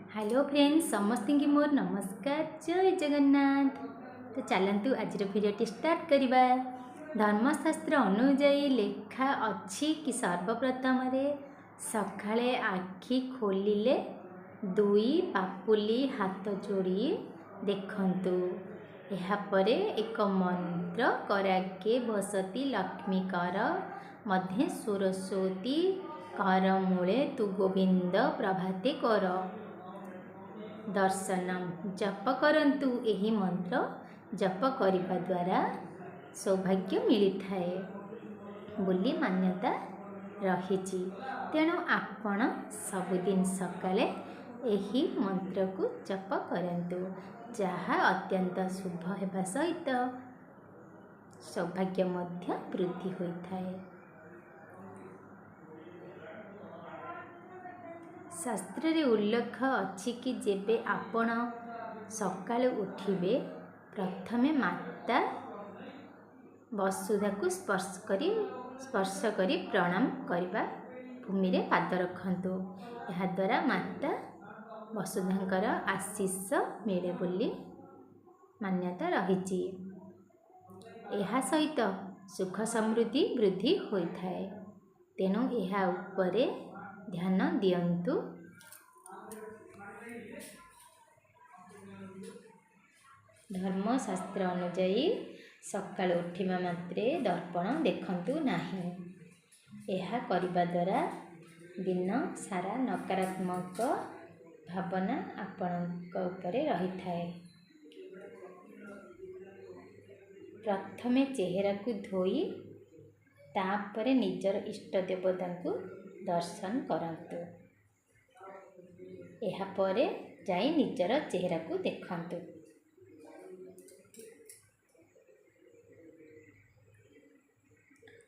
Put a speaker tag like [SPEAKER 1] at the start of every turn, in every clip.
[SPEAKER 1] Hello friends समस्त की मोर नमस्कार जय जगन्नाथ। तो चलतु आज भिडियोटी स्टार्ट करवा। धर्मशास्त्र अनुजाई लेखा अच्छी कि सर्वप्रथम सकाळे आखि खोलिले दुई पापुली हाथ जोड़ी देखंतु। यापर एक मंत्र करागे बसती लक्ष्मी कर मध्य सरस्वती कर मूले तु गोविंद प्रभाते कर दर्शनम जप करंतु। यही मंत्र जप करने द्वारा सौभाग्य मिली थाए बोली मान्यता रही। तेणु आपण सबुदिन सकाले यही मंत्र को जप करंतु, जहाँ अत्यंत शुभ होगा सहित सौभाग्य मध्य वृद्धि होता है। शास्त्र रे उल्लेख अच्छी कि जेबे आपण सकाल उठिबे प्रथमे माता वसुधा को स्पर्श करी प्रणाम करबा भूमि रे पाद रखंतु। यह द्वारा माता वसुधांकर आशीष मिले बोली मान्यता रही। यह सहित सुख समृद्धि वृद्धि होता है। तेणु यह उपरे ध्यान दियंतु। धर्मशास्त्र अनुजाई सकाल उठिबा मात्रे दर्पण देखंतु नाही। यह करिबा द्वारा दिन सारा नकारात्मक भावना आपणक उपरे रही थाए। प्रथमे चेहरा को धोई तापरे निजर इष्ट देवता को दर्शन करंतु। यह परे जाई निजर चेहरा को देखंतु।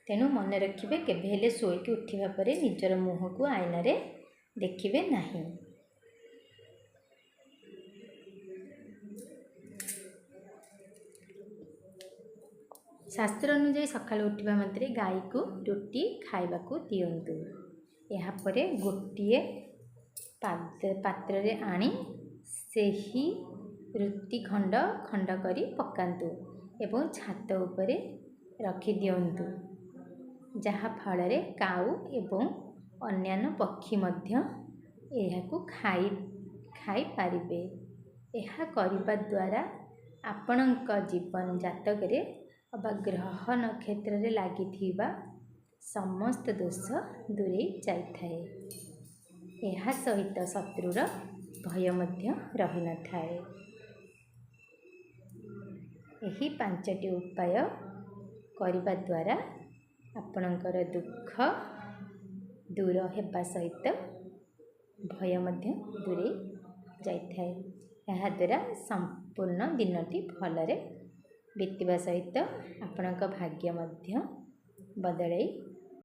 [SPEAKER 1] तेणु मन रखिबे केबेले सोईकी उठिबा परे निजर मुह को आईना रे देखिबे नाही। शास्त्र अनुसार सकाल उठिबा मात्रे गाई को रोटी खाइबा को दियंतु। यहाँ परे गोटिए पात्र रे आनी सेही रुटी खंड खंड करी पकांतु एवं छात उपरे रखी दियंतु, जहाँ फल रे काऊ एवं अन्यान्य पक्षी मध्य यहाकू खाई पारिबे। यह करिबा द्वारा आपणक जीवन जातक रे अबा ग्रह नक्षत्र रे लागिथिबा समस्त दोष दूरे जाइथाए। यह सहित शत्रुर भय मध्य रही न थाए। यही पांचटी उपाय करिबा द्वारा आपणकर दुख दूर हेबा सहित भय मध्य दूरे जाइथाए। यह द्वारा संपूर्ण दिनटी भलरे बीतवा सहित आपणक भाग्य मध्य बदलाई